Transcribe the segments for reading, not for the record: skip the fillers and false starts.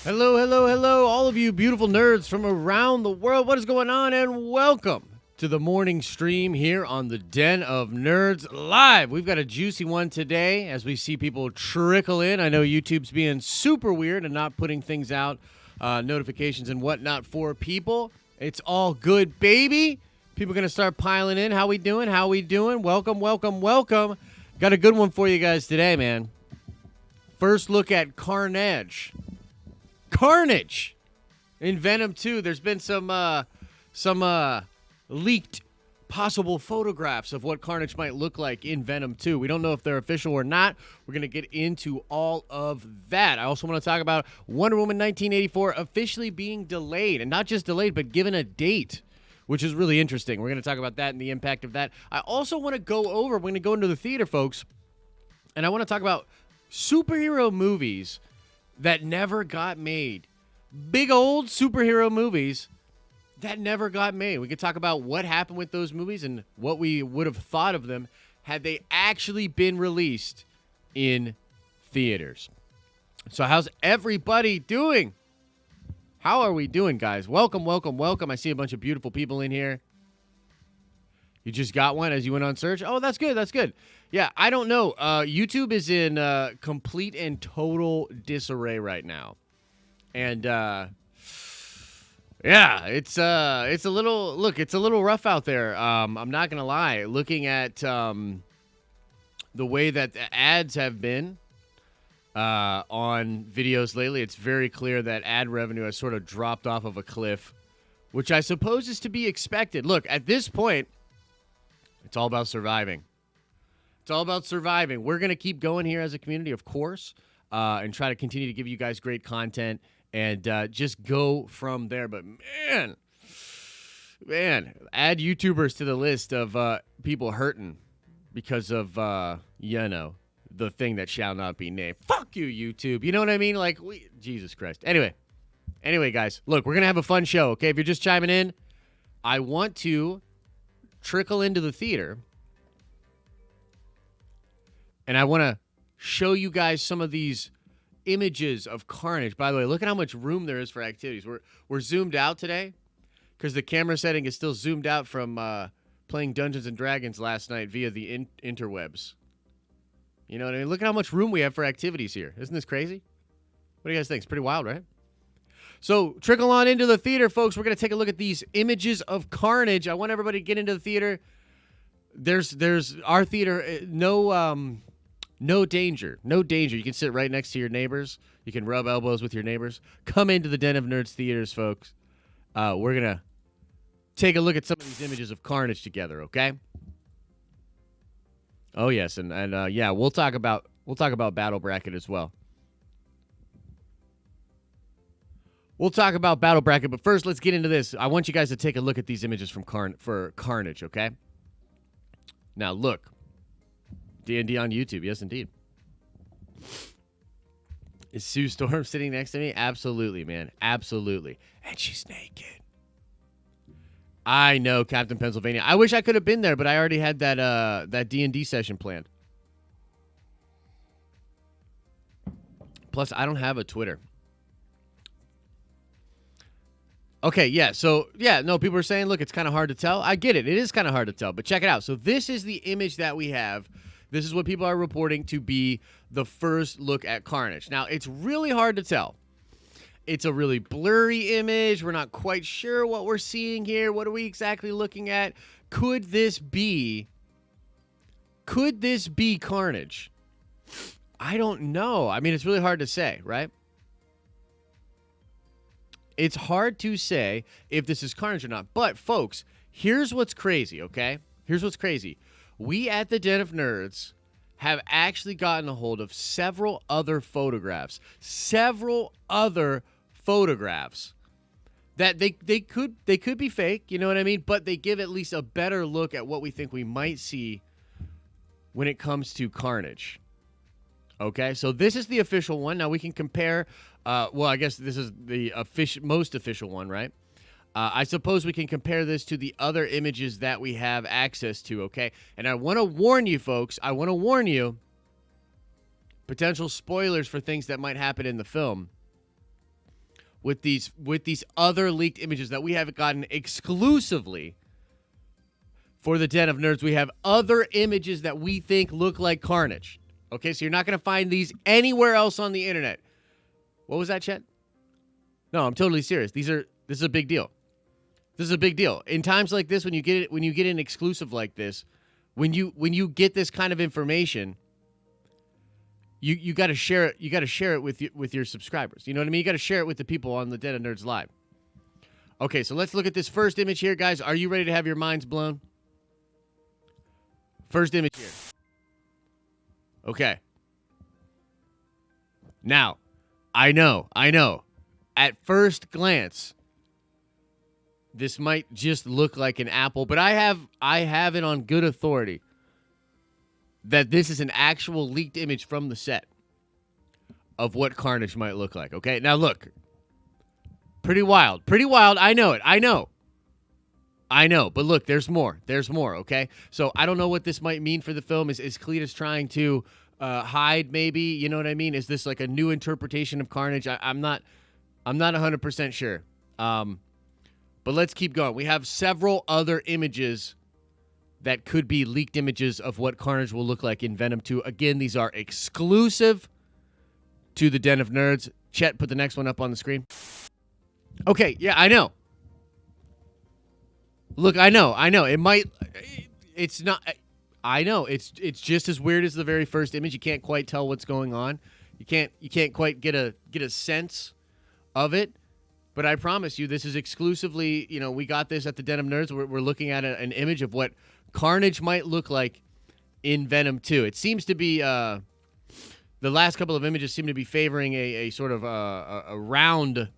Hello, hello, hello, all of you beautiful nerds from around the world. What is going on? And welcome to the morning stream here on the Den of Nerds Live. We've got a juicy one today as we see people trickle in. I know YouTube's being super weird and not putting things out, notifications and whatnot for people. It's all good, baby. People are going to start piling in. How we doing? How we doing? Welcome, welcome, welcome. Got a good one for you guys today, man. First look at Carnage in Venom 2. There's been some leaked possible photographs of what Carnage might look like in Venom 2. We don't know if they're official or not. We're going to get into all of that. I also want to talk about Wonder Woman 1984 officially being delayed, and not just delayed, but given a date, which is really interesting. We're going to talk about that and the impact of that. I also want to we're going to go into the theater, folks, and I want to talk about superhero movies that never got made. Big old superhero movies that never got made. We could talk about what happened with those movies and what we would have thought of them had they actually been released in theaters. So how's everybody doing? How are we doing, guys? Welcome, welcome, welcome. I see a bunch of beautiful people in here. You just got one as you went on search? Oh, that's good. That's good. Yeah, I don't know. YouTube is in complete and total disarray right now. And, yeah, it's a little rough out there. I'm not going to lie. Looking at the way that the ads have been on videos lately, it's very clear that ad revenue has sort of dropped off of a cliff, which I suppose is to be expected. Look, at this point, it's all about surviving. It's all about surviving. We're going to keep going here as a community, of course, and try to continue to give you guys great content and just go from there. But, man, add YouTubers to the list of people hurting because of, the thing that shall not be named. Fuck you, YouTube. You know what I mean? Like, Jesus Christ. Anyway, guys, look, we're going to have a fun show, okay? If you're just chiming in, I want to trickle into the theater, and I want to show you guys some of these images of Carnage. By the way, look at how much room there is for activities. We're zoomed out today because the camera setting is still zoomed out from playing Dungeons & Dragons last night via the interwebs. You know what I mean? Look at how much room we have for activities here. Isn't this crazy? What do you guys think? It's pretty wild, right? So trickle on into the theater, folks. We're going to take a look at these images of Carnage. I want everybody to get into the theater. There's our theater. No danger. No danger. You can sit right next to your neighbors. You can rub elbows with your neighbors. Come into the Den of Nerds theaters, folks. We're going to take a look at some of these images of Carnage together, okay? Oh, yes. And yeah, we'll talk about Battle Bracket as well. We'll talk about Battle Bracket, but first, let's get into this. I want you guys to take a look at these images for Carnage, okay? Now, look. D&D on YouTube. Yes, indeed. Is Sue Storm sitting next to me? Absolutely, man. Absolutely. And she's naked. I know, Captain Pennsylvania. I wish I could have been there, but I already had that D&D session planned. Plus, I don't have a Twitter. Okay, yeah, so, yeah, no, people are saying, look, it's kind of hard to tell. I get it. It is kind of hard to tell, but check it out. So this is the image that we have. This is what people are reporting to be the first look at Carnage. Now, it's really hard to tell. It's a really blurry image. We're not quite sure what we're seeing here. What are we exactly looking at? Could this be Carnage? I don't know. I mean, it's really hard to say, right? It's hard to say if this is Carnage or not. But, folks, here's what's crazy, okay? Here's what's crazy. We at the Den of Nerds have actually gotten a hold of several other photographs. That they could be fake, you know what I mean? But they give at least a better look at what we think we might see when it comes to Carnage. Okay, so this is the official one. Now we can compare. Well, I guess this is the most official one, right? I suppose we can compare this to the other images that we have access to, okay? And I want to warn you, folks. I want to warn you. Potential spoilers for things that might happen in the film. with these other leaked images that we haven't gotten exclusively for the Den of Nerds. We have other images that we think look like Carnage. Okay, so you're not going to find these anywhere else on the internet. What was that, Chet? No, I'm totally serious. This is a big deal. This is a big deal. In times like this, when you get an exclusive like this, when you get this kind of information, you got to share it. You got to share it with your subscribers. You know what I mean? You got to share it with the people on the Den of Nerds Live. Okay, so let's look at this first image here, guys. Are you ready to have your minds blown? First image here. Okay. Now, I know. At first glance, this might just look like an apple, but I have it on good authority that this is an actual leaked image from the set of what Carnage might look like. Okay, now look. Pretty wild. I know it. I know. But look, there's more. Okay, so I don't know what this might mean for the film. Is Cletus trying to hide? Maybe, you know what I mean? Is this like a new interpretation of Carnage? I'm not 100% sure. But let's keep going. We have several other images that could be leaked images of what Carnage will look like in Venom 2. Again, these are exclusive to the Den of Nerds. Chet, put the next one up on the screen. Okay, yeah, I know. Look, I know. It's not. I know. It's just as weird as the very first image. You can't quite tell what's going on. You can't quite get a sense of it. But I promise you, this is exclusively, we got this at the Den of Nerds. We're looking at an image of what Carnage might look like in Venom 2. It seems to be, the last couple of images seem to be favoring a sort of a round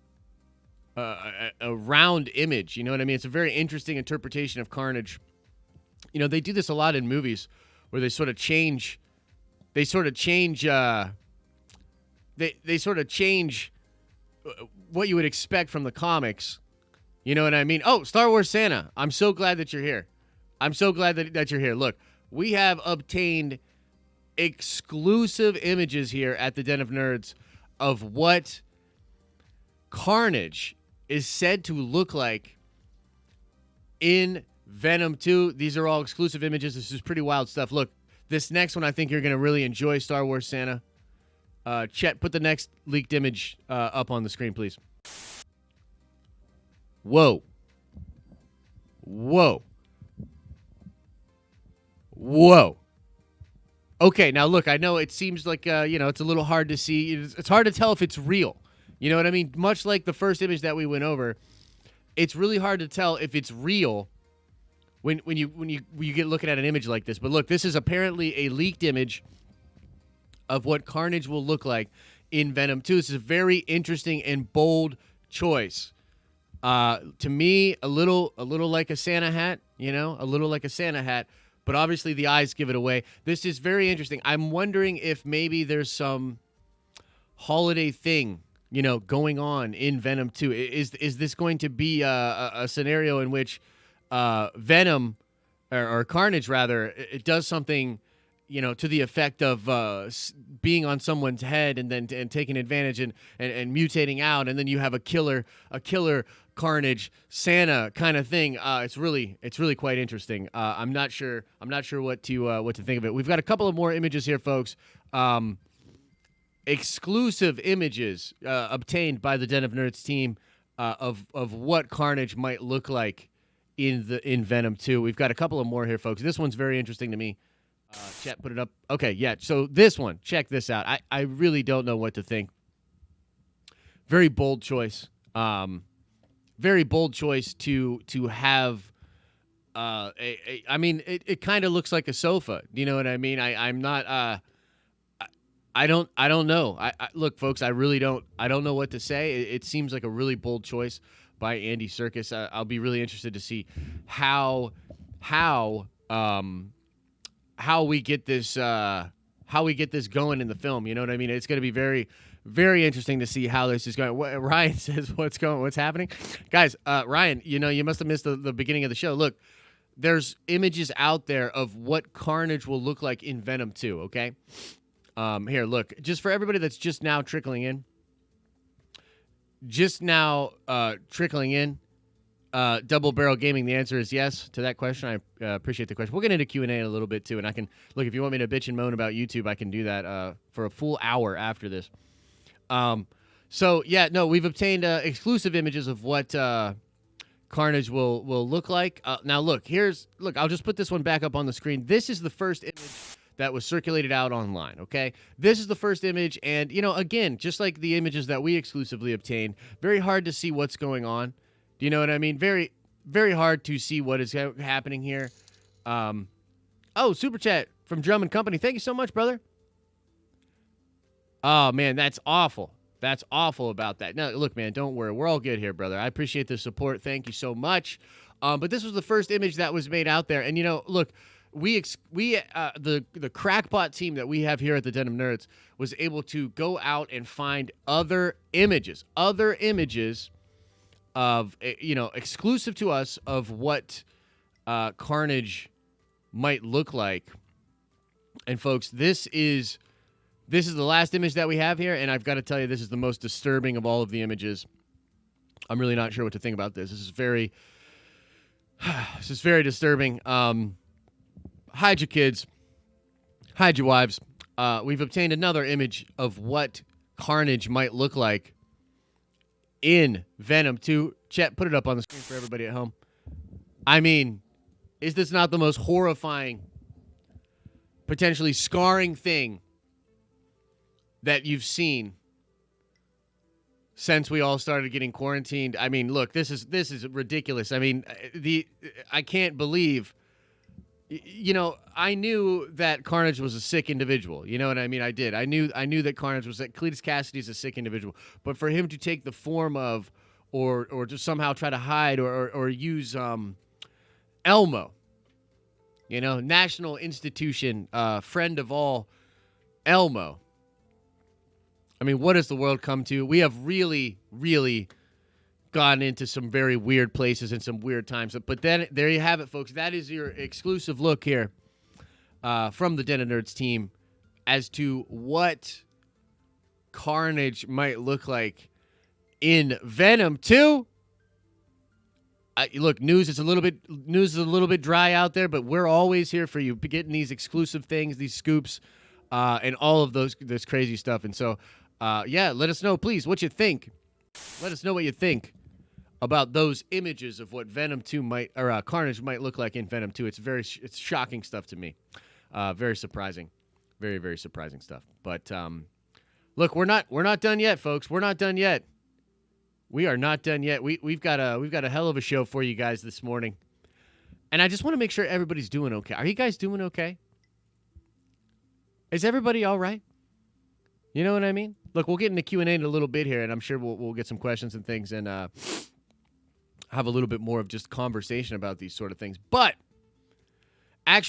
image. You know what I mean? It's a very interesting interpretation of Carnage. They do this a lot in movies where they sort of change what you would expect from the comics. You know what I mean? Oh, Star Wars Santa. I'm so glad that you're here. That you're here. Look, we have obtained exclusive images here at the Den of Nerds of what Carnage is said to look like in Venom 2. These are all exclusive images. This is pretty wild stuff. Look, this next one I think you're going to really enjoy, Star Wars Santa. Chet, put the next leaked image up on the screen, please. Whoa. Okay, now look, I know it seems like, it's a little hard to see. It's hard to tell if it's real. You know what I mean? Much like the first image that we went over, it's really hard to tell if it's real when you get looking at an image like this. But look, this is apparently a leaked image of what Carnage will look like in Venom 2. This is a very interesting and bold choice. To me, a little like a Santa hat, a little like a Santa hat, but obviously the eyes give it away. This is very interesting. I'm wondering if maybe there's some holiday thing, going on in Venom 2. Is this going to be a scenario in which Venom, or Carnage rather, it does something, to the effect of being on someone's head and then taking advantage and mutating out, and then you have a killer Carnage Santa kind of thing. It's really quite interesting. I'm not sure what to think of it. We've got a couple of more images here, folks. Exclusive images obtained by the Den of Nerds team of what Carnage might look like in Venom 2. We've got a couple of more here, folks. This one's very interesting to me. Chat, put it up. Okay, yeah. So this one, check this out. I really don't know what to think. Very bold choice. Very bold choice to have. I mean, it kind of looks like a sofa. You know what I mean? I'm not. I don't know. I look, folks. I really don't. I don't know what to say. It seems like a really bold choice by Andy Serkis. I'll be really interested to see how we get this going in the film. You know what I mean? It's going to be very, very interesting to see how this is going. Ryan says, what's happening? Guys, Ryan, you must have missed the beginning of the show. Look, there's images out there of what Carnage will look like in Venom 2, okay? Here, look, just for everybody that's just now trickling in, just now trickling in. Double Barrel Gaming, the answer is yes to that question. I appreciate the question. We'll get into Q&A in a little bit, too, and I can, look, if you want me to bitch and moan about YouTube, I can do that for a full hour after this. So, yeah, no, we've obtained exclusive images of what Carnage will look like. Now, look, I'll just put this one back up on the screen. This is the first image that was circulated out online, okay? This is the first image, and, you know, again, just like the images that we exclusively obtained, very hard to see what's going on. Do you know what I mean? Very, very hard to see what is happening here. Oh, Super Chat from Drum and Company. Thank you so much, brother. Oh, man, that's awful. That's awful about that. Now, look, man, don't worry. We're all good here, brother. I appreciate the support. Thank you so much. But this was the first image that was made out there. And, you know, look, the crackpot team that we have here at the Den of Nerds was able to go out and find other images of, you know, exclusive to us of what Carnage might look like. And folks, this is the last image that we have here, and I've got to tell you, this is the most disturbing of all of the images. I'm really not sure what to think about this. This is very disturbing. Hide your kids, hide your wives. We've obtained another image of what Carnage might look like in Venom 2. Chet, put it up on the screen for everybody at home. I mean, is this not the most horrifying, potentially scarring thing that you've seen since we all started getting quarantined? I mean, look, this is ridiculous. I mean, I can't believe, you know, I knew that Carnage was a sick individual. You know what I mean? I did. I knew that Carnage was, that Cletus Cassidy's a sick individual. But for him to take the form of, or to somehow try to hide or use Elmo, you know, national institution, friend of all, Elmo. I mean, what has the world come to? We have really, really gone into some very weird places and some weird times. But then there you have it, folks. That is your exclusive look here from the Den of Nerds team as to what Carnage might look like in Venom 2. Look, news is a little bit dry out there, but we're always here for you, getting these exclusive things, these scoops, and all of this crazy stuff. And so, yeah, let us know, please, what you think. Let us know what you think about those images of what Venom 2 might, or Carnage might look like in Venom 2. It's shocking stuff to me. Very surprising. Very, very surprising stuff. But look, we're not done yet, folks. We're not done yet. We are not done yet. We've got a hell of a show for you guys this morning. And I just want to make sure everybody's doing okay. Are you guys doing okay? Is everybody all right? You know what I mean? Look, we'll get into Q&A in a little bit here, and I'm sure we'll get some questions and things and have a little bit more of just conversation about these sort of things. But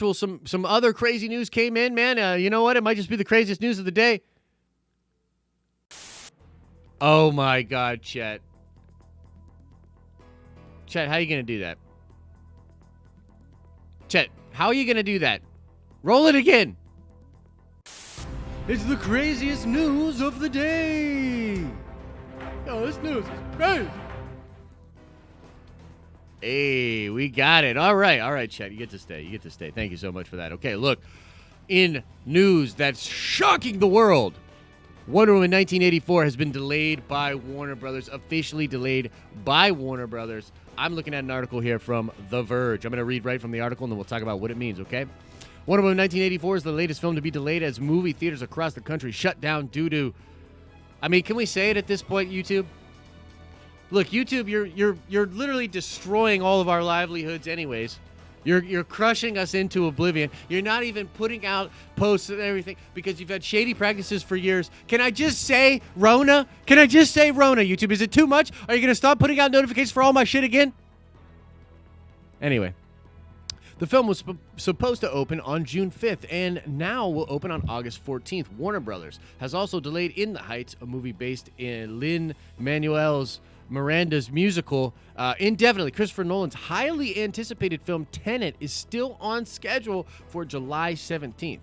some other crazy news came in, man. You know what? It might just be the craziest news of the day. Oh, my God, Chet. Chet, how are you going to do that? Chet, how are you going to do that? Roll it again. It's the craziest news of the day. Oh, this news is crazy. Hey, we got it. All right, Chet, you get to stay. Thank you so much for that. Okay, look, in news that's shocking the world, Wonder Woman 1984 has been delayed by Warner Brothers, officially delayed by Warner Brothers. I'm looking at an article here from The Verge. I'm going to read right from the article, and then we'll talk about what it means, okay? Wonder Woman 1984 is the latest film to be delayed as movie theaters across the country shut down due to... I mean, can we say it at this point, YouTube? Look, YouTube, you're literally destroying all of our livelihoods anyways. You're crushing us into oblivion. You're not even putting out posts and everything because you've had shady practices for years. Can I just say Rona? Can I just say Rona, YouTube? Is it too much? Are you going to stop putting out notifications for all my shit again? Anyway, the film was supposed to open on June 5th and now will open on August 14th. Warner Brothers has also delayed In the Heights, a movie based in Lin-Manuel's Miranda's musical indefinitely. Christopher Nolan's highly anticipated film Tenet is still on schedule for July 17th.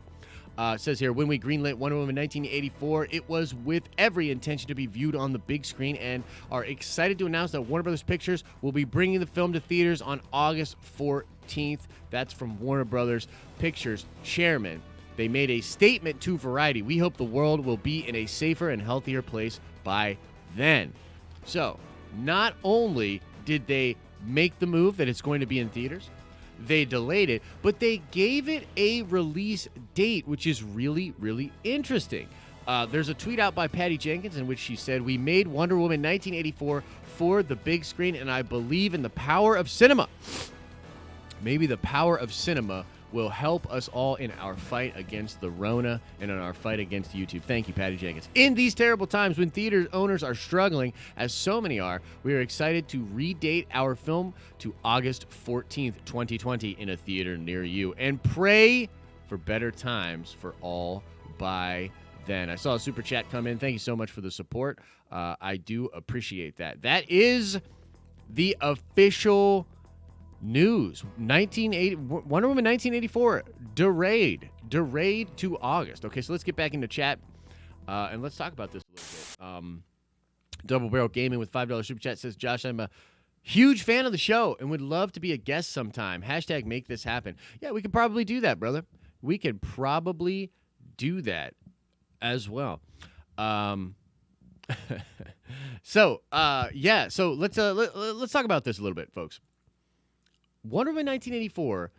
It says here, when we greenlit Wonder Woman 1984, it was with every intention to be viewed on the big screen, and are excited to announce that Warner Brothers Pictures will be bringing the film to theaters on August 14th. That's from Warner Brothers Pictures chairman. They made a statement to Variety. We hope the world will be in a safer and healthier place by then. So, not only did they make the move that it's going to be in theaters, they delayed it, but they gave it a release date, which is really, really interesting. There's a tweet out by Patty Jenkins in which she said, "We made Wonder Woman 1984 for the big screen, and I believe in the power of cinema. Maybe the power of cinema will help us all in our fight against the Rona and in our fight against YouTube." Thank you, Patty Jenkins. In these terrible times when theater owners are struggling, as so many are, we are excited to redate our film to August 14th, 2020 in a theater near you, and pray for better times for all by then. I saw a super chat come in. Thank you so much for the support. I do appreciate that. That is the official news. Wonder Woman 1984 delayed to August. Okay, so let's get back into chat and let's talk about this a little bit. Double Barrel Gaming with $5 super chat says, Josh, I'm a huge fan of the show and would love to be a guest sometime. # make this happen. Yeah, we could probably do that, brother. We could probably do that as well. So let's talk about this a little bit, folks. Wonder Woman 1984,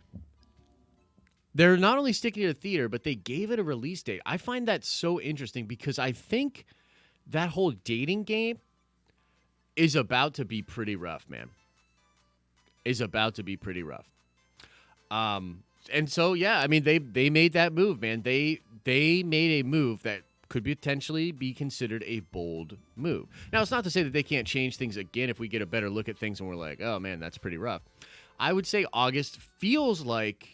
they're not only sticking to the theater, but they gave it a release date. I find that so interesting because I think that whole dating game is about to be pretty rough, man. Is about to be pretty rough. And so, yeah, I mean, they made that move, man. They made a move that could potentially be considered a bold move. Now, it's not to say that they can't change things again if we get a better look at things and we're like, oh, man, that's pretty rough. I would say August feels like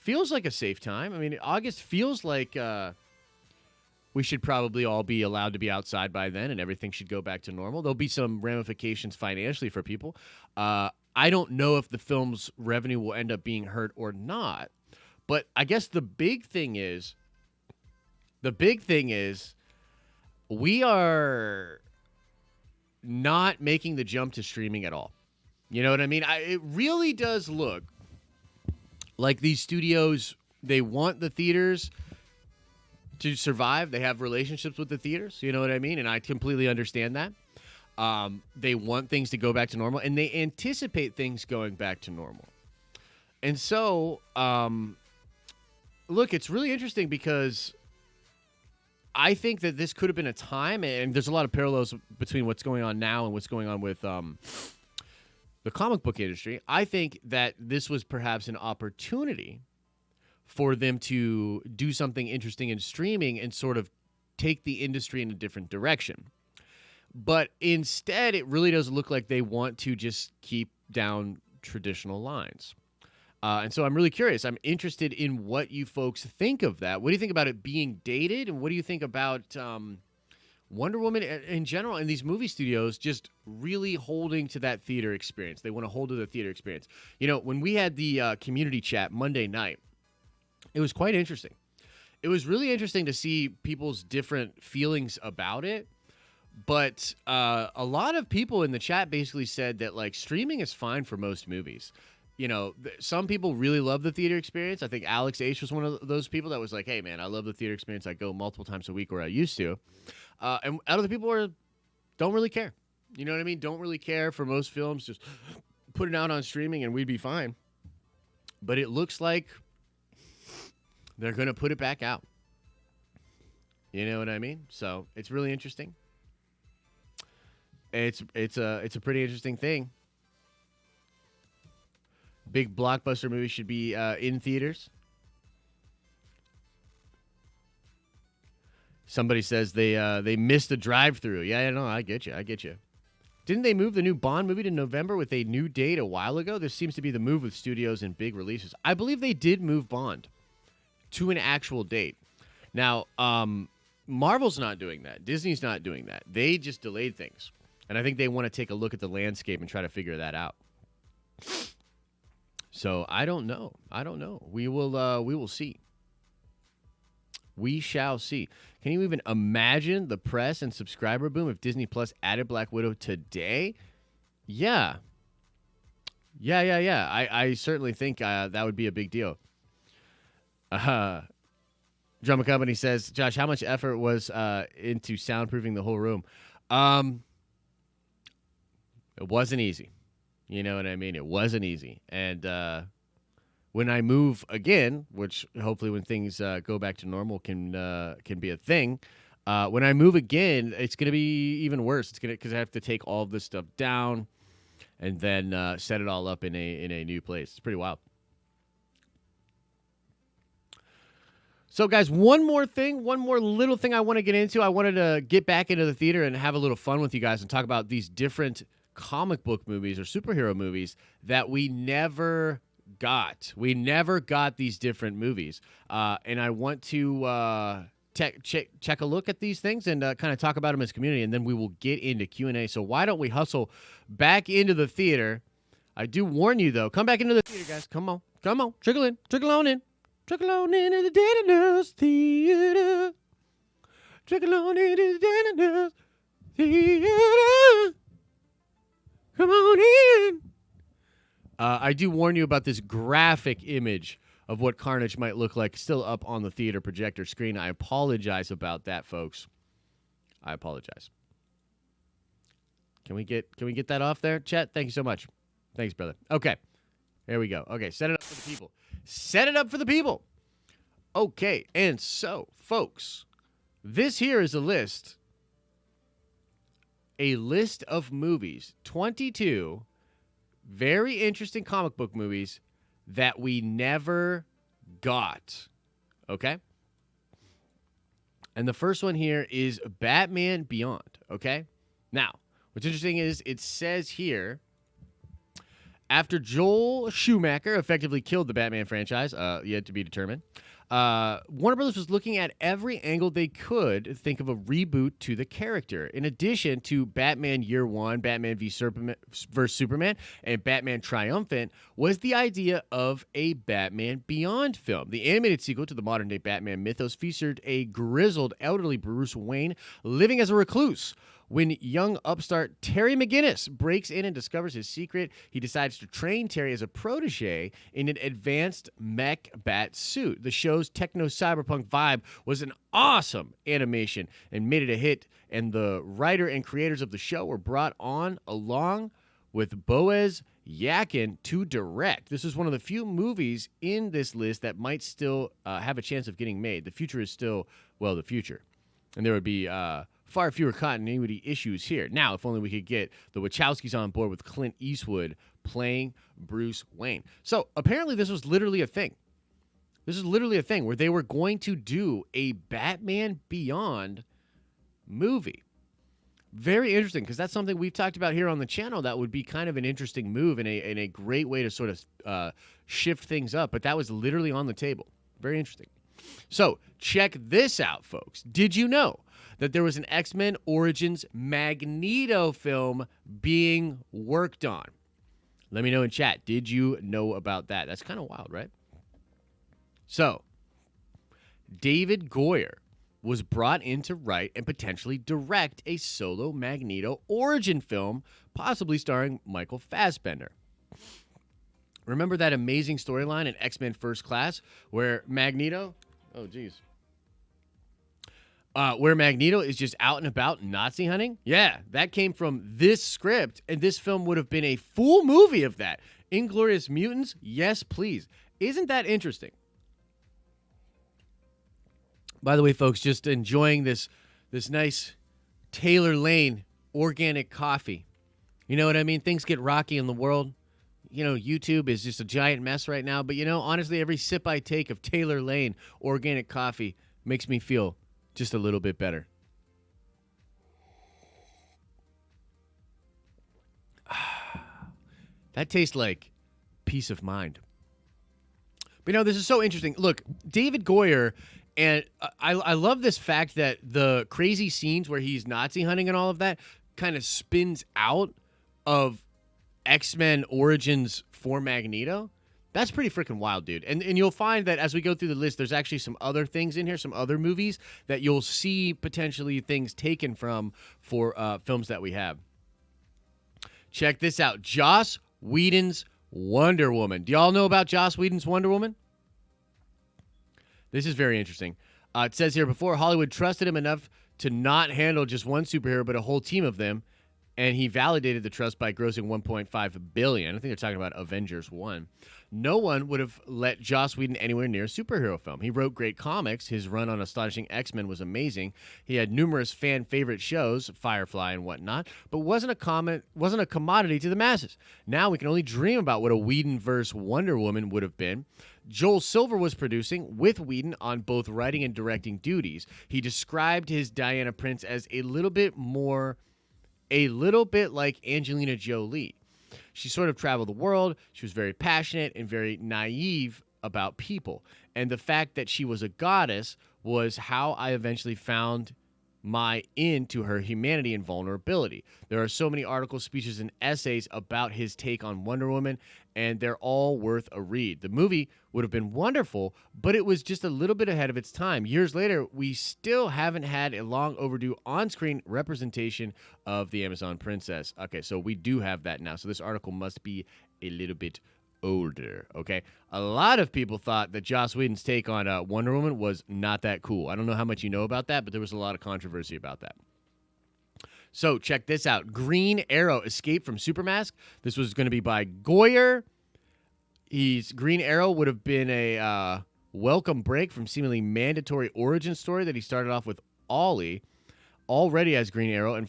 a safe time. I mean, August feels like we should probably all be allowed to be outside by then and everything should go back to normal. There'll be some ramifications financially for people. I don't know if the film's revenue will end up being hurt or not. But I guess the big thing is we are not making the jump to streaming at all. You know what I mean? It really does look like these studios, they want the theaters to survive. They have relationships with the theaters. You know what I mean? And I completely understand that. They want things to go back to normal, and they anticipate things going back to normal. And so, look, it's really interesting because I think that this could have been a time, and there's a lot of parallels between what's going on now and what's going on with the comic book industry. I think that this was perhaps an opportunity for them to do something interesting in streaming and sort of take the industry in a different direction. But instead, it really does look like they want to just keep down traditional lines. And so I'm really curious. I'm interested in what you folks think of that. What do you think about it being dated? And what do you think about Wonder Woman in general and these movie studios just really holding to that theater experience? They want to hold to the theater experience. You know, when we had the community chat Monday night, it was quite interesting. It was really interesting to see people's different feelings about it. But a lot of people in the chat basically said that, like, streaming is fine for most movies. You know, some people really love the theater experience. I think Alex H was one of those people that was like, hey, man, I love the theater experience. I go multiple times a week where I used to. And other people don't really care. You know what I mean? Don't really care for most films. Just put it out on streaming and we'd be fine. But it looks like they're going to put it back out. You know what I mean? So it's really interesting. It's a pretty interesting thing. Big blockbuster movie should be in theaters. Somebody says they missed the drive-through. Yeah, no, I get you. Didn't they move the new Bond movie to November with a new date a while ago? This seems to be the move with studios and big releases. I believe they did move Bond to an actual date. Now, Marvel's not doing that. Disney's not doing that. They just delayed things. And I think they want to take a look at the landscape and try to figure that out. So I don't know. We will see. We shall see. Can you even imagine the press and subscriber boom if Disney Plus added Black Widow today? Yeah. Yeah. I certainly think that would be a big deal. Drama Company says, Josh, how much effort was into soundproofing the whole room? It wasn't easy. You know what I mean? It wasn't easy. And when I move again, which hopefully when things go back to normal can be a thing, when I move again, it's going to be even worse. It's because I have to take all of this stuff down and then set it all up in a new place. It's pretty wild. So, guys, one more little thing I want to get into. I wanted to get back into the theater and have a little fun with you guys and talk about these different comic book movies or superhero movies that we never got. We never got these different movies. And I want to check a look at these things and kind of talk about them as a community, and then we will get into Q&A. So why don't we hustle back into the theater? I do warn you, though. Come back into the theater, guys. Come on. Trickle on in. Trickle on into the Daredevil theater. Trickle on into the Daredevil theater. Come on in. I do warn you about this graphic image of what Carnage might look like still up on the theater projector screen. I apologize about that, folks. I apologize. Can we get that off there, chat? Thank you so much. Thanks, brother. Okay. There we go. Okay, set it up for the people. Set it up for the people. Okay, and so, folks, this here is a list of movies, 22 very interesting comic book movies that we never got, okay? And the first one here is Batman Beyond, okay? Now, what's interesting is it says here, after Joel Schumacher effectively killed the Batman franchise, yet to be determined, Warner Brothers was looking at every angle they could think of a reboot to the character. In addition to Batman Year One, Batman vs. Superman, and Batman Triumphant, was the idea of a Batman Beyond film. The animated sequel to the modern-day Batman mythos featured a grizzled, elderly Bruce Wayne living as a recluse. When young upstart Terry McGinnis breaks in and discovers his secret, he decides to train Terry as a protege in an advanced mech bat suit. The show's techno-cyberpunk vibe was an awesome animation and made it a hit, and the writer and creators of the show were brought on along with Boaz Yakin to direct. This is one of the few movies in this list that might still have a chance of getting made. The future is still, well, the future. And there would be far fewer continuity issues here. Now, if only we could get the Wachowskis on board with Clint Eastwood playing Bruce Wayne. So apparently this was literally a thing. This is literally a thing where they were going to do a Batman Beyond movie. Very interesting, because that's something we've talked about here on the channel that would be kind of an interesting move and a great way to sort of shift things up. But that was literally on the table. Very interesting. So check this out, folks. Did you know that there was an X-Men Origins Magneto film being worked on? Let me know in chat. Did you know about that? That's kind of wild, right? So, David Goyer was brought in to write and potentially direct a solo Magneto origin film, possibly starring Michael Fassbender. Remember that amazing storyline in X-Men First Class where Magneto... Oh, geez. Where Magneto is just out and about Nazi hunting? Yeah, that came from this script, and this film would have been a full movie of that. Inglorious Mutants? Yes, please. Isn't that interesting? By the way, folks, just enjoying this nice Taylor Lane organic coffee. You know what I mean? Things get rocky in the world. You know, YouTube is just a giant mess right now. But, you know, honestly, every sip I take of Taylor Lane organic coffee makes me feel just a little bit better. That tastes like peace of mind. But, you know, this is so interesting. Look, David Goyer, and I love this fact that the crazy scenes where he's Nazi hunting and all of that kind of spins out of X-Men Origins for Magneto. That's pretty freaking wild, dude. And you'll find that as we go through the list, there's actually some other things in here, some other movies that you'll see potentially things taken from for films that we have. Check this out. Joss Whedon's Wonder Woman. Do y'all know about Joss Whedon's Wonder Woman? This is very interesting. It says here, before Hollywood trusted him enough to not handle just one superhero, but a whole team of them, and he validated the trust by grossing $1.5 billion. I think they're talking about Avengers 1. No one would have let Joss Whedon anywhere near a superhero film. He wrote great comics. His run on Astonishing X-Men was amazing. He had numerous fan-favorite shows, Firefly and whatnot, but wasn't a commodity to the masses. Now we can only dream about what a Whedon-verse Wonder Woman would have been. Joel Silver was producing with Whedon on both writing and directing duties. He described his Diana Prince as a little bit like Angelina Jolie. She sort of traveled the world. She was very passionate and very naive about people. And the fact that she was a goddess was how I eventually found my into her humanity and vulnerability. There are so many articles, speeches, and essays about his take on Wonder Woman, and they're all worth a read. The movie would have been wonderful, but it was just a little bit ahead of its time. Years later, we still haven't had a long overdue on-screen representation of the Amazon princess. Okay, so we do have that now. So this article must be a little bit older, okay? A lot of people thought that Joss Whedon's take on Wonder Woman was not that cool. I don't know how much you know about that, but there was a lot of controversy about that. So check this out. Green Arrow, Escape from Supermask. This was going to be by Goyer. Green Arrow would have been a welcome break from seemingly mandatory origin story that he started off with Ollie, already as Green Arrow, and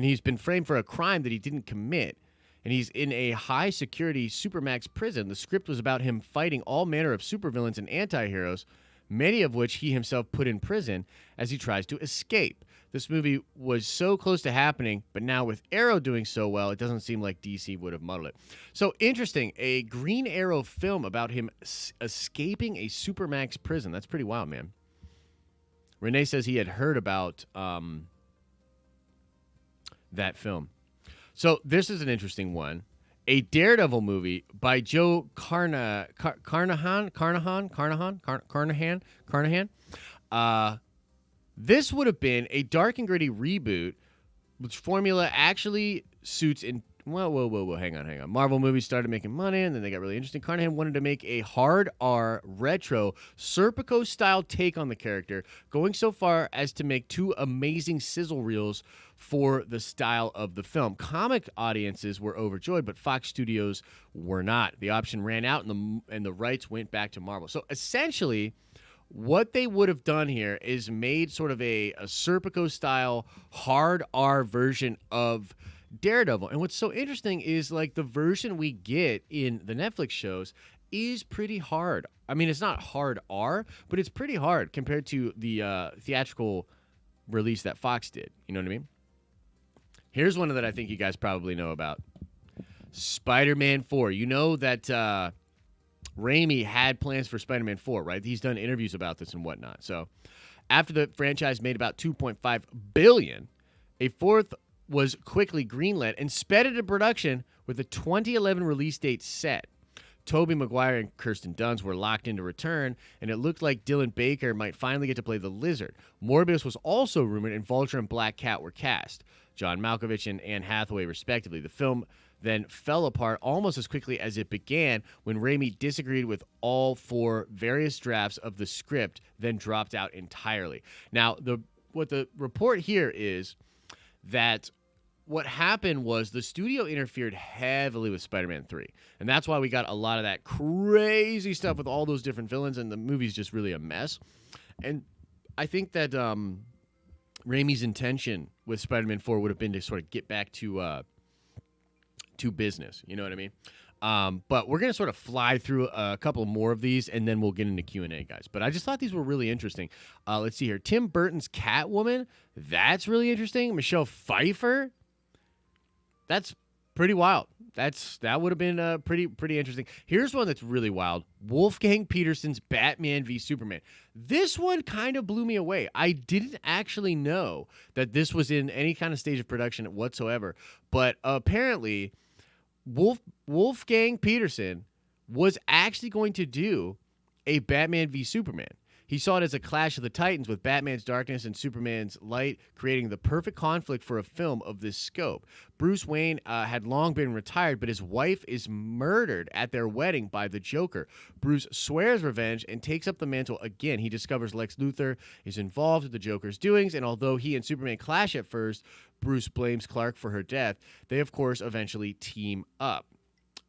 he's been framed for a crime that he didn't commit. And he's in a high-security Supermax prison. The script was about him fighting all manner of supervillains and anti-heroes, many of which he himself put in prison as he tries to escape. This movie was so close to happening, but now with Arrow doing so well, it doesn't seem like DC would have muddled it. So interesting, a Green Arrow film about him escaping a Supermax prison. That's pretty wild, man. Renee says he had heard about that film. So this is an interesting one. A Daredevil movie by Joe Carnahan. This would have been a dark and gritty reboot, which formula actually suits in. Whoa, hang on. Marvel movies started making money, and then they got really interesting. Carnahan wanted to make a hard R retro Serpico-style take on the character, going so far as to make 2 amazing sizzle reels for the style of the film. Comic audiences were overjoyed, but Fox Studios were not. The option ran out, and the rights went back to Marvel. So essentially, what they would have done here is made sort of a Serpico-style hard R version of Daredevil. And what's so interesting is, like, the version we get in the Netflix shows is pretty hard. I mean, it's not hard R, but it's pretty hard compared to the theatrical release that Fox did. You know what I mean? Here's one that I think you guys probably know about. Spider-Man 4. You know that Raimi had plans for Spider-Man 4, right? He's done interviews about this and whatnot. So after the franchise made about $2.5 billion, a fourth was quickly greenlit and sped into production with a 2011 release date set. Tobey Maguire and Kirsten Dunst were locked in to return, and it looked like Dylan Baker might finally get to play the Lizard. Morbius was also rumored, and Vulture and Black Cat were cast. John Malkovich and Anne Hathaway, respectively. The film then fell apart almost as quickly as it began when Raimi disagreed with all 4 various drafts of the script, then dropped out entirely. Now, what the report here is that what happened was the studio interfered heavily with Spider-Man 3. And that's why we got a lot of that crazy stuff with all those different villains, and the movie's just really a mess. And I think that Raimi's intention with Spider-Man 4 would have been to sort of get back to business. You know what I mean? But we're going to sort of fly through a couple more of these, and then we'll get into Q&A, guys. But I just thought these were really interesting. Let's see here. Tim Burton's Catwoman. That's really interesting. Michelle Pfeiffer. That's pretty wild. That would have been pretty interesting. Here's one that's really wild. Wolfgang Petersen's Batman v Superman. This one kind of blew me away. I didn't actually know that this was in any kind of stage of production whatsoever. But apparently, Wolfgang Petersen was actually going to do a Batman v Superman. He saw it as a clash of the titans with Batman's darkness and Superman's light, creating the perfect conflict for a film of this scope. Bruce Wayne had long been retired, but his wife is murdered at their wedding by the Joker. Bruce swears revenge and takes up the mantle again. He discovers Lex Luthor is involved with the Joker's doings, and although he and Superman clash at first, Bruce blames Clark for her death. They, of course, eventually team up.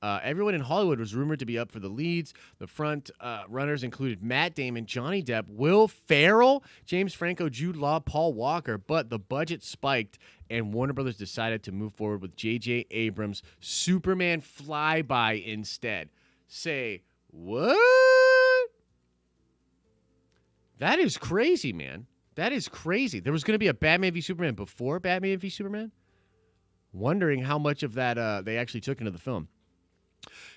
Everyone in Hollywood was rumored to be up for the leads. The front runners included Matt Damon, Johnny Depp, Will Ferrell, James Franco, Jude Law, Paul Walker, but the budget spiked and Warner Brothers decided to move forward with J.J. Abrams' Superman flyby instead. Say, what? That is crazy, man. That is crazy. There was going to be a Batman v Superman before Batman v Superman? Wondering how much of that they actually took into the film.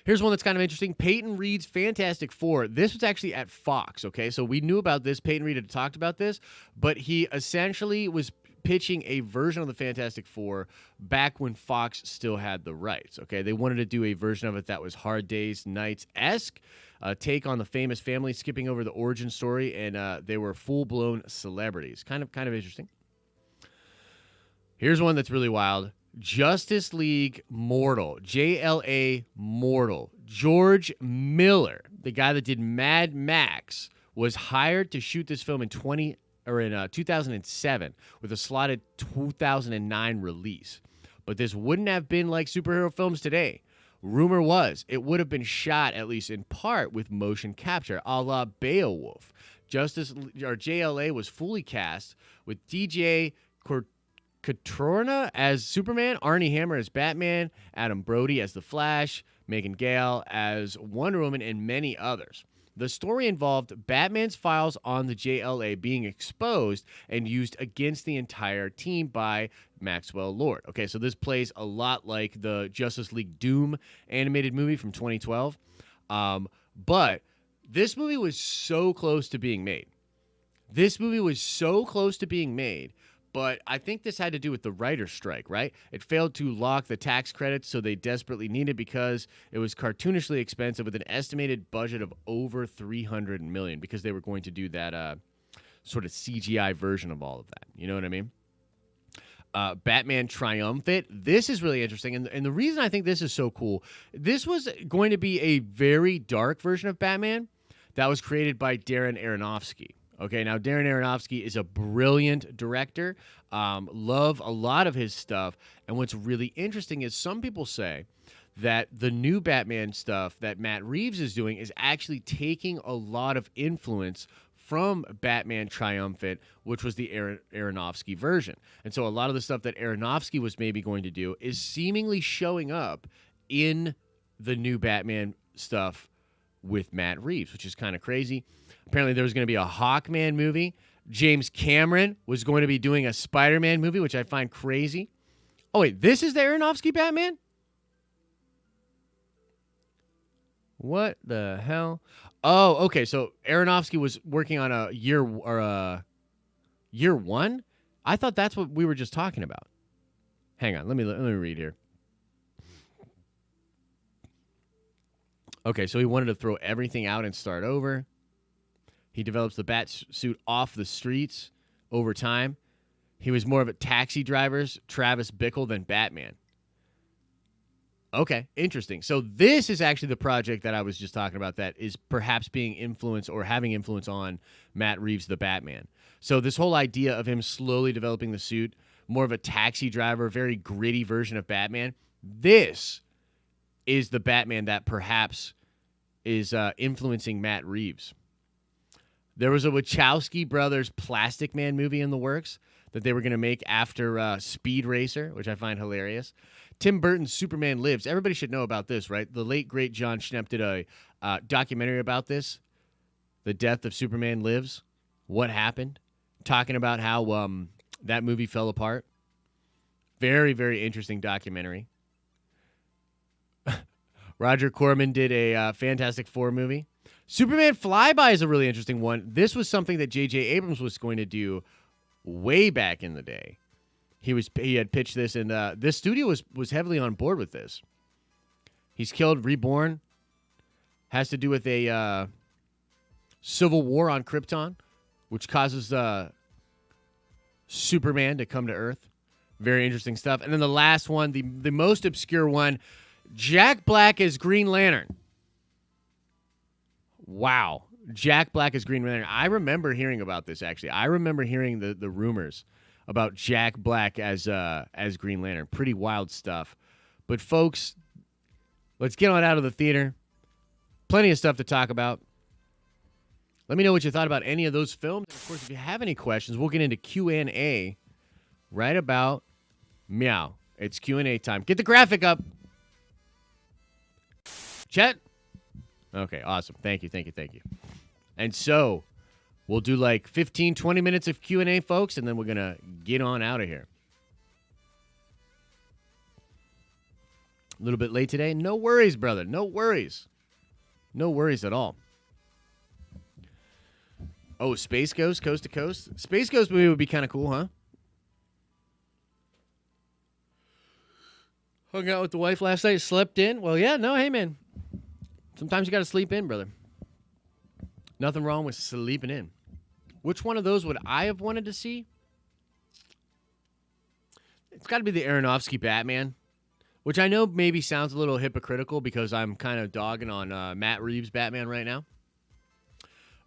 Here's one that's kind of interesting. Peyton Reed's Fantastic Four. This was actually at Fox, okay? So we knew about this. Peyton Reed had talked about this, but he essentially was pitching a version of the Fantastic Four back when Fox still had the rights, okay? They wanted to do a version of it that was Hard Days Nights-esque, take on the famous family, skipping over the origin story, and they were full-blown celebrities. Kind of interesting. Here's one that's really wild. Justice League Mortal, JLA Mortal. George Miller, the guy that did Mad Max, was hired to shoot this film in 2007 with a slotted 2009 release. But this wouldn't have been like superhero films today. Rumor was it would have been shot, at least in part, with motion capture, a la Beowulf. JLA was fully cast with DJ Katrina as Superman, Arnie Hammer as Batman, Adam Brody as The Flash, Megan Gale as Wonder Woman, and many others. The story involved Batman's files on the JLA being exposed and used against the entire team by Maxwell Lord. Okay, so this plays a lot like the Justice League Doom animated movie from 2012. But this movie was so close to being made. But I think this had to do with the writer's strike, right? It failed to lock the tax credits, so they desperately needed because it was cartoonishly expensive with an estimated budget of over $300 million because they were going to do that sort of CGI version of all of that. You know what I mean? Batman Triumphant. This is really interesting. And the reason I think this is so cool, this was going to be a very dark version of Batman that was created by Darren Aronofsky. Okay, now Darren Aronofsky is a brilliant director. Love a lot of his stuff. And what's really interesting is some people say that the new Batman stuff that Matt Reeves is doing is actually taking a lot of influence from Batman Triumphant, which was the Aronofsky version. And so a lot of the stuff that Aronofsky was maybe going to do is seemingly showing up in the new Batman stuff with Matt Reeves, which is kind of crazy. Apparently there was going to be a Hawkman movie. James Cameron was going to be doing a Spider-Man movie, which I find crazy. Oh, wait, this is the Aronofsky Batman? What the hell? Oh, okay, so Aronofsky was working on a year one? I thought that's what we were just talking about. Hang on, let me read here. Okay, so he wanted to throw everything out and start over. He develops the bat suit off the streets over time. He was more of a Taxi Driver's Travis Bickle than Batman. Okay, interesting. So this is actually the project that I was just talking about that is perhaps being influenced or having influence on Matt Reeves' The Batman. So this whole idea of him slowly developing the suit, more of a taxi driver, very gritty version of Batman, this is the Batman that perhaps is influencing Matt Reeves. There was a Wachowski brothers Plastic Man movie in the works that they were going to make after Speed Racer, which I find hilarious. Tim Burton's Superman Lives. Everybody should know about this, right? The late, great John Schnepp did a documentary about this, The Death of Superman Lives, what happened, talking about how that movie fell apart. Very, very interesting documentary. Roger Corman did a Fantastic Four movie. Superman Flyby is a really interesting one. This was something that J.J. Abrams was going to do way back in the day. He had pitched this, and this studio was heavily on board with this. He's killed, reborn. Has to do with a civil war on Krypton, which causes Superman to come to Earth. Very interesting stuff. And then the last one, the most obscure one, Jack Black as Green Lantern. Wow. Jack Black as Green Lantern. I remember hearing about this, actually. I remember hearing the rumors about Jack Black as Green Lantern. Pretty wild stuff. But, folks, let's get on out of the theater. Plenty of stuff to talk about. Let me know what you thought about any of those films. And, of course, if you have any questions, we'll get into Q&A right about meow. It's Q&A time. Get the graphic up. Chet? Okay, awesome. Thank you. And so, we'll do like 15, 20 minutes of Q&A, folks, and then we're going to get on out of here. A little bit late today. No worries, brother. No worries. No worries at all. Oh, Space Ghost, Coast to Coast? Space Ghost movie would be kind of cool, huh? Hung out with the wife last night, slept in. Well, yeah, no, hey, man. Sometimes you got to sleep in, brother. Nothing wrong with sleeping in. Which one of those would I have wanted to see? It's got to be the Aronofsky Batman, which I know maybe sounds a little hypocritical because I'm kind of dogging on Matt Reeves' Batman right now.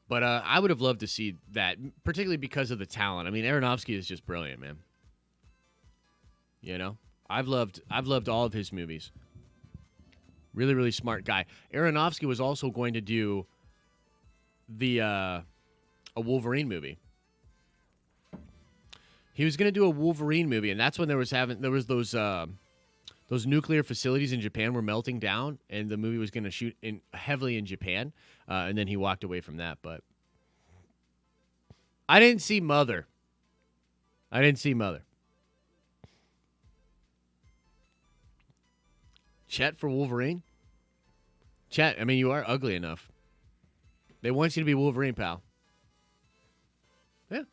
But I would have loved to see that, particularly because of the talent. I mean, Aronofsky is just brilliant, man. You know? I've loved all of his movies. Really, really smart guy. Aronofsky was also going to do a Wolverine movie. He was going to do a Wolverine movie, and that's when there was those nuclear facilities in Japan were melting down, and the movie was going to shoot heavily in Japan, and then he walked away from that. But I didn't see Mother. Chet for Wolverine? Chet, I mean, you are ugly enough. They want you to be Wolverine, pal. Yeah.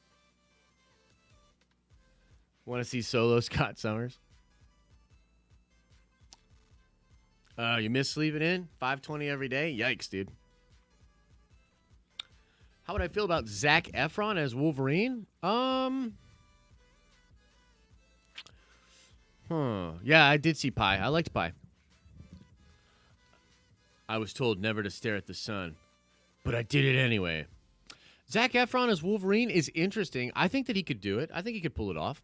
Want to see Solo Scott Summers? You miss sleeping in? 5:20 every day? Yikes, dude. How would I feel about Zac Efron as Wolverine? Yeah, I did see Pi. I liked Pi. I was told never to stare at the sun, but I did it anyway. Zac Efron as Wolverine is interesting. I think that he could do it. I think he could pull it off.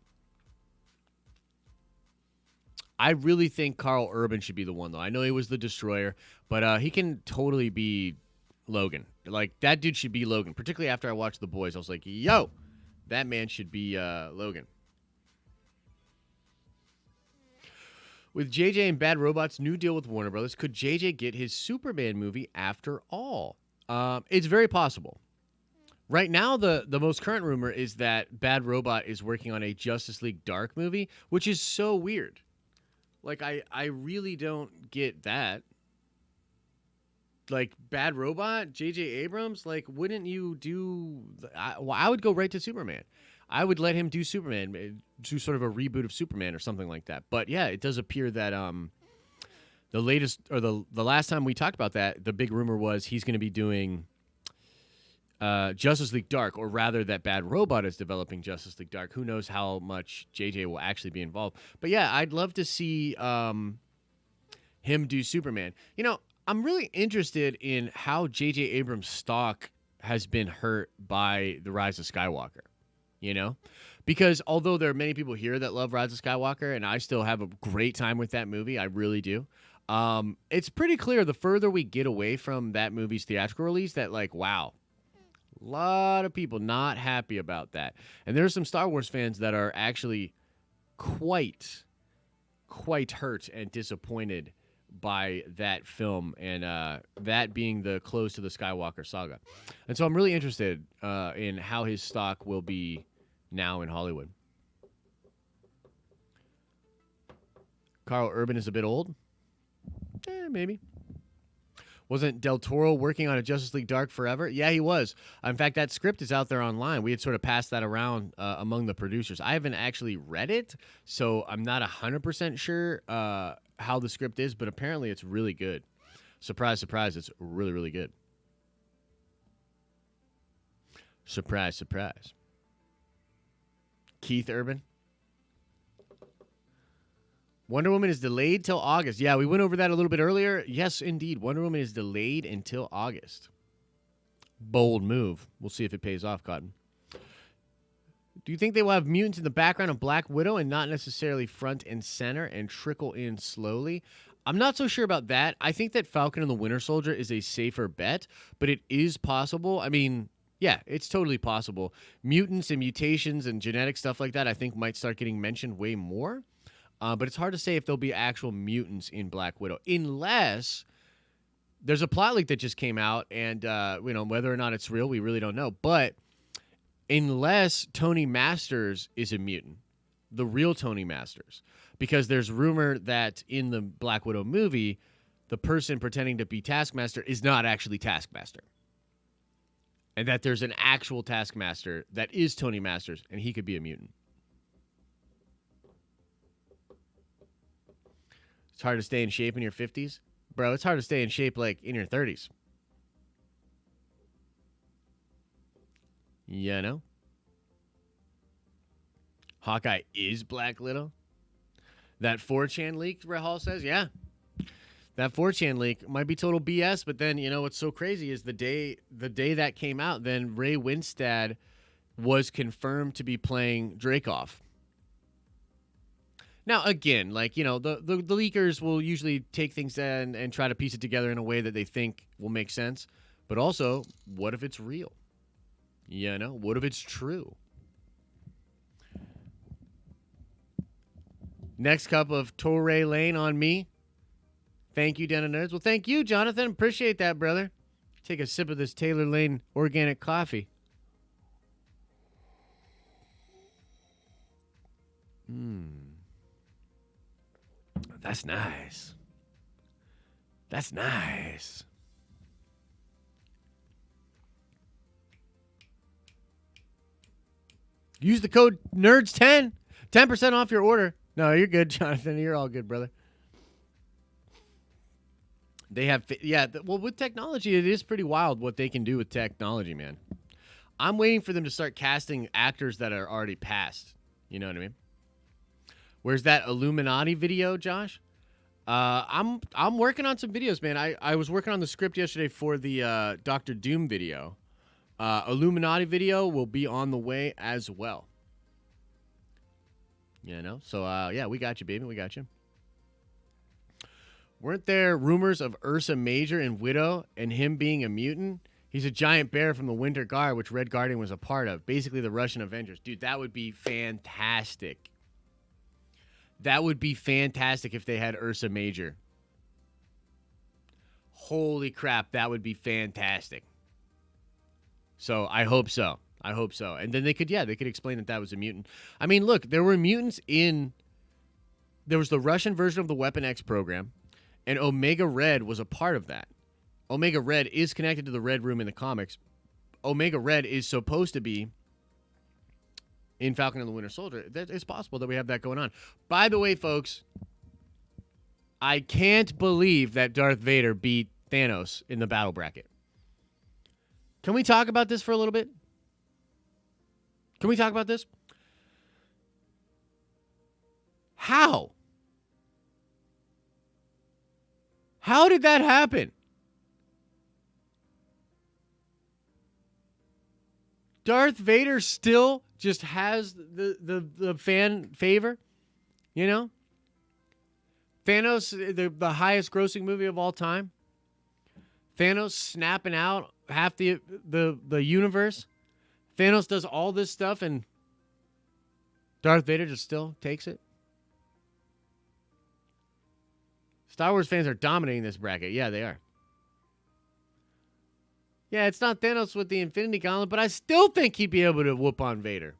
I really think Carl Urban should be the one, though. I know he was the Destroyer, but he can totally be Logan. Like, that dude should be Logan, particularly after I watched The Boys. I was like, yo, that man should be Logan. With JJ and Bad Robot's new deal with Warner Brothers, could JJ get his Superman movie after all? It's very possible. Right now, the most current rumor is that Bad Robot is working on a Justice League Dark movie, which is so weird. Like, I really don't get that. Like, Bad Robot, J.J. Abrams, like, wouldn't you do... I would go right to Superman. I would let him do Superman, do sort of a reboot of Superman or something like that. But, yeah, it does appear that the latest, or the last time we talked about that, the big rumor was he's going to be doing Justice League Dark, or rather that Bad Robot is developing Justice League Dark. Who knows how much JJ will actually be involved. But yeah, I'd love to see him do Superman. You know, I'm really interested in how JJ Abrams' stock has been hurt by The Rise of Skywalker, you know? Because although there are many people here that love Rise of Skywalker, and I still have a great time with that movie, I really do, it's pretty clear the further we get away from that movie's theatrical release that, like, wow, a lot of people not happy about that. And there are some Star Wars fans that are actually quite hurt and disappointed by that film, and that being the close to the Skywalker saga. And so I'm really interested in how his stock will be now in Hollywood. Carl Urban is a bit old? Maybe. Wasn't Del Toro working on a Justice League Dark forever? Yeah, he was. In fact, that script is out there online. We had sort of passed that around among the producers. I haven't actually read it, so I'm not 100% sure how the script is, but apparently it's really good. Surprise, surprise, it's really, really good. Surprise, surprise. Keith Urban. Wonder Woman is delayed till August. Yeah, we went over that a little bit earlier. Yes, indeed. Wonder Woman is delayed until August. Bold move. We'll see if it pays off, Cotton. Do you think they will have mutants in the background of Black Widow and not necessarily front and center and trickle in slowly? I'm not so sure about that. I think that Falcon and the Winter Soldier is a safer bet, but it is possible. I mean, yeah, it's totally possible. Mutants and mutations and genetic stuff like that, I think, might start getting mentioned way more. But it's hard to say if there'll be actual mutants in Black Widow, unless there's a plot leak that just came out, and whether or not it's real, we really don't know. But unless Tony Masters is a mutant, the real Tony Masters, because there's rumor that in the Black Widow movie, the person pretending to be Taskmaster is not actually Taskmaster. And that there's an actual Taskmaster that is Tony Masters, and he could be a mutant. It's hard to stay in shape in your 50s. Bro, it's hard to stay in shape like in your 30s. You know? Hawkeye is Black Widow. That 4chan leak, Rahal says, yeah. That 4chan leak might be total BS, but then, what's so crazy is the day that came out, then Ray Winstad was confirmed to be playing Dreykov. Now, again, the leakers will usually take things and try to piece it together in a way that they think will make sense. But also, what if it's real? What if it's true? Next cup of Torrey Lane on me. Thank you, Den of Nerds. Well, thank you, Jonathan. Appreciate that, brother. Take a sip of this Taylor Lane organic coffee. That's nice. That's nice. Use the code NERDS10. 10% off your order. No, you're good, Jonathan. You're all good, brother. They have, with technology, it is pretty wild what they can do with technology, man. I'm waiting for them to start casting actors that are already passed. You know what I mean? Where's that Illuminati video, Josh? I'm working on some videos, man. I was working on the script yesterday for the Doctor Doom video. Illuminati video will be on the way as well. So we got you, baby. We got you. Weren't there rumors of Ursa Major and Widow and him being a mutant? He's a giant bear from the Winter Guard, which Red Guardian was a part of. Basically, the Russian Avengers. Dude, that would be fantastic. That would be fantastic if they had Ursa Major. Holy crap, that would be fantastic. So I hope so. I hope so. And then they could explain that was a mutant. I mean, look, there were mutants there was the Russian version of the Weapon X program, and Omega Red was a part of that. Omega Red is connected to the Red Room in the comics. Omega Red is supposed to be in Falcon and the Winter Soldier. It's possible that we have that going on. By the way, folks, I can't believe that Darth Vader beat Thanos in the battle bracket. Can we talk about this for a little bit? Can we talk about this? How? How did that happen? Darth Vader still just has the fan favor, Thanos, the highest grossing movie of all time. Thanos snapping out half the universe. Thanos does all this stuff, and Darth Vader just still takes it. Star Wars fans are dominating this bracket. Yeah, they are. Yeah, it's not Thanos with the Infinity Gauntlet, but I still think he'd be able to whoop on Vader.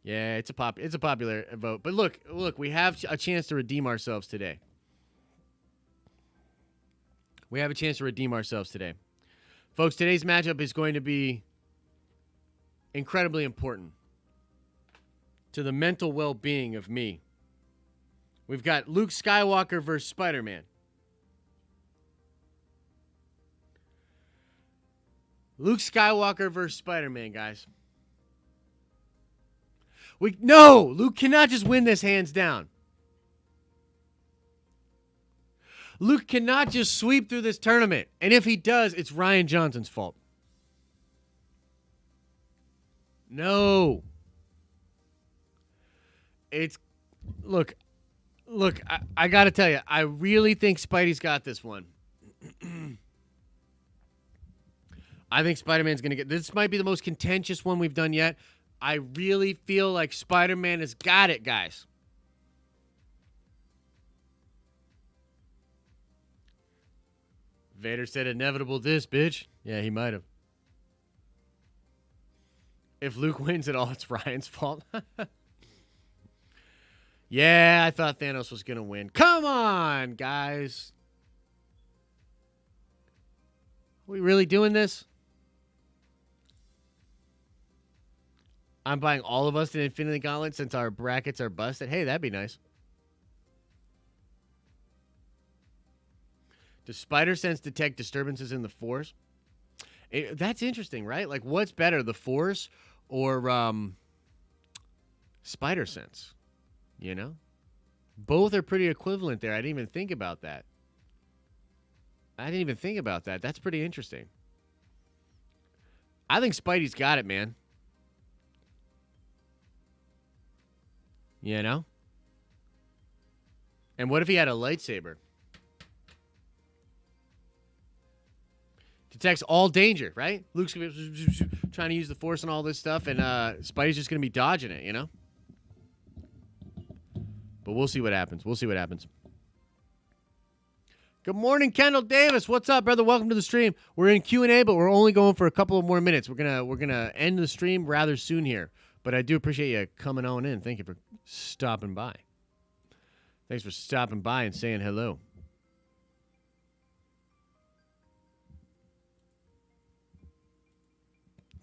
Yeah, it's a popular vote. But look, we have a chance to redeem ourselves today. We have a chance to redeem ourselves today. Folks, today's matchup is going to be incredibly important to the mental well-being of me We've got Luke Skywalker versus Spider-Man. Luke Skywalker versus Spider-Man, guys. No! Luke cannot just win this hands down. Luke cannot just sweep through this tournament. And if he does, it's Rian Johnson's fault. No. Look, I got to tell you, I really think Spidey's got this one. I think Spider-Man's going to get... This might be the most contentious one we've done yet. I really feel like Spider-Man has got it, guys. Vader said inevitable this, bitch. Yeah, he might have. If Luke wins it all, it's Ryan's fault. Yeah, I thought Thanos was going to win. Come on, guys. Are we really doing this? I'm buying all of us an Infinity Gauntlet since our brackets are busted. Hey, that'd be nice. Does Spider-Sense detect disturbances in the Force? That's interesting, right? Like, what's better, the Force or Spider-Sense? You know? Both are pretty equivalent there. I didn't even think about that. That's pretty interesting. I think Spidey's got it, man. You know? And what if he had a lightsaber? Detects all danger, right? Luke's going to be trying to use the Force and all this stuff, and Spidey's just going to be dodging it, you know? But we'll see what happens. Good morning, Kendall Davis. What's up, brother? Welcome to the stream. We're in Q&A, but we're only going for a couple of more minutes. We're gonna end the stream rather soon here. But I do appreciate you coming on in. Thank you for stopping by. Thanks for stopping by and saying hello.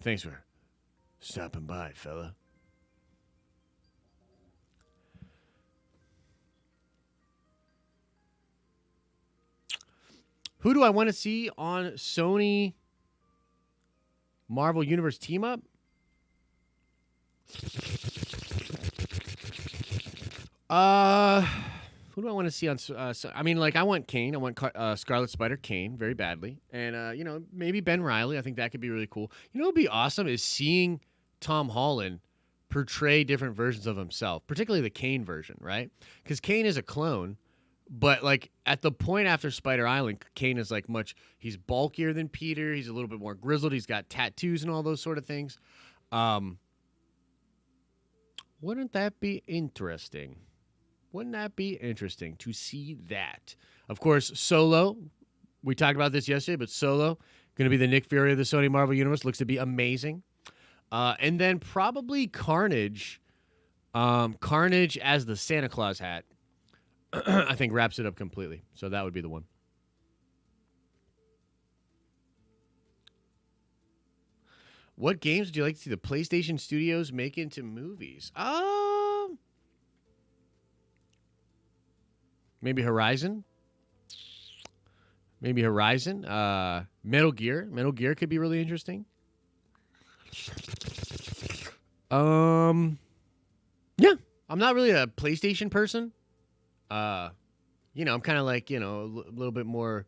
Thanks for stopping by, fella. Who do I want to see on Sony Marvel Universe team up? Who do I want to see on? I mean, like, I want Kane. I want Scarlet Spider Kane very badly, and maybe Ben Reilly. I think that could be really cool. You know, what would be awesome is seeing Tom Holland portray different versions of himself, particularly the Kane version, right? Because Kane is a clone, but like at the point after Spider Island, Kane is like he's bulkier than Peter. He's a little bit more grizzled. He's got tattoos and all those sort of things. Wouldn't that be interesting? Wouldn't that be interesting to see that? Of course, Solo. We talked about this yesterday, but Solo going to be the Nick Fury of the Sony Marvel Universe. Looks to be amazing. And then probably Carnage. Carnage as the Santa Claus hat. I think wraps it up completely. So that would be the one. What games would you like to see the PlayStation Studios make into movies? Maybe Horizon. Metal Gear. Metal Gear could be really interesting. Yeah. I'm not really a PlayStation person. I'm kind of like, a little bit more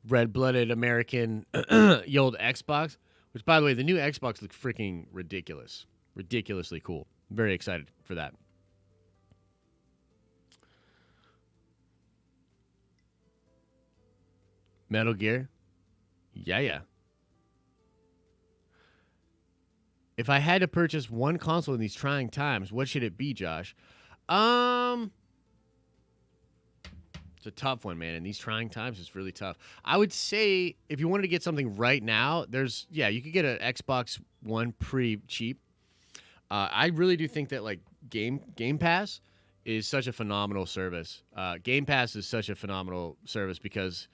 red-blooded American, the old Xbox. Which, by the way, the new Xbox looks freaking ridiculous. Ridiculously cool. Very excited for that. Metal Gear. Yeah. If I had to purchase one console in these trying times, what should it be, Josh? It's a tough one, man. In these trying times, it's really tough. I would say if you wanted to get something right now, you could get an Xbox One pretty cheap. I really do think that like Game Pass is such a phenomenal service. Game Pass is such a phenomenal service because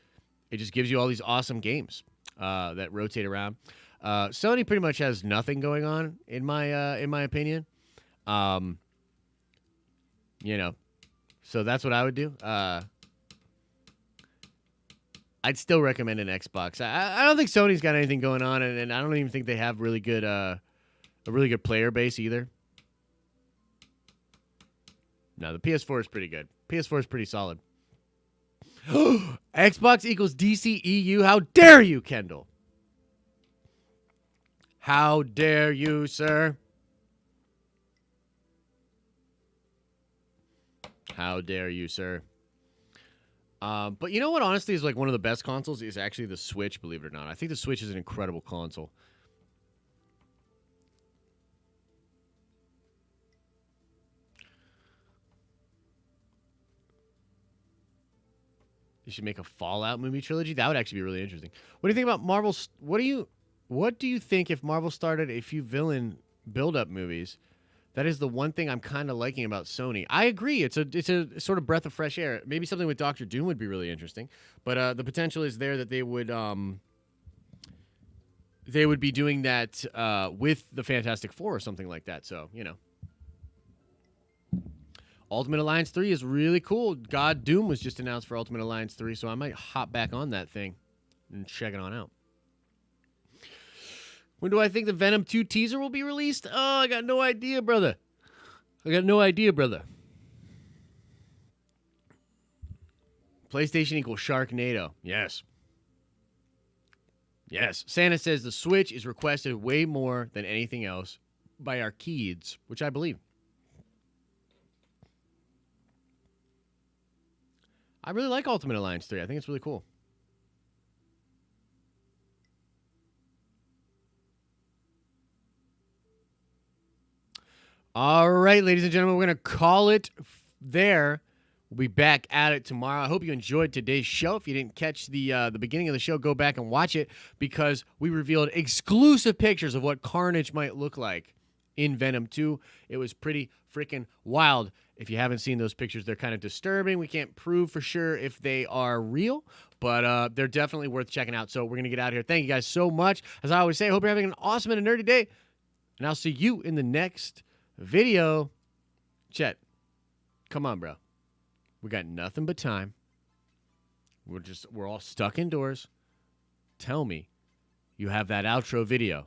it just gives you all these awesome games that rotate around. Sony pretty much has nothing going on in my opinion. So that's what I would do. I'd still recommend an Xbox. I don't think Sony's got anything going on, and I don't even think they have really good a really good player base either. No, the PS4 is pretty good. PS4 is pretty solid. Xbox equals DCEU. How dare you, Kendall? How dare you, sir? How dare you, sir? But you know what, honestly, is like one of the best consoles is actually the Switch, believe it or not. I think the Switch is an incredible console. You should make a Fallout movie trilogy. That would actually be really interesting. What do you think about Marvel's? What do you think if Marvel started a few villain build-up movies? That is the one thing I'm kind of liking about Sony. I agree. It's a sort of breath of fresh air. Maybe something with Doctor Doom would be really interesting. But the potential is there that they would be doing that with the Fantastic Four or something like that. So, you know. Ultimate Alliance 3 is really cool. God Doom was just announced for Ultimate Alliance 3, so I might hop back on that thing and check it on out. When do I think the Venom 2 teaser will be released? Oh, I got no idea, brother. PlayStation equals Sharknado. Yes. Yes. Santa says the Switch is requested way more than anything else by our kids, which I believe. I really like Ultimate Alliance 3. I think it's really cool. All right, ladies and gentlemen, we're going to call it there. We'll be back at it tomorrow. I hope you enjoyed today's show. If you didn't catch the beginning of the show, go back and watch it because we revealed exclusive pictures of what Carnage might look like in Venom 2. It was pretty freaking wild. If you haven't seen those pictures, they're kind of disturbing. We can't prove for sure if they are real, but they're definitely worth checking out. So we're going to get out of here. Thank you guys so much. As I always say, I hope you're having an awesome and a nerdy day, and I'll see you in the next video. Chet, come on, bro. We got nothing but time. We're all stuck indoors. Tell me you have that outro video.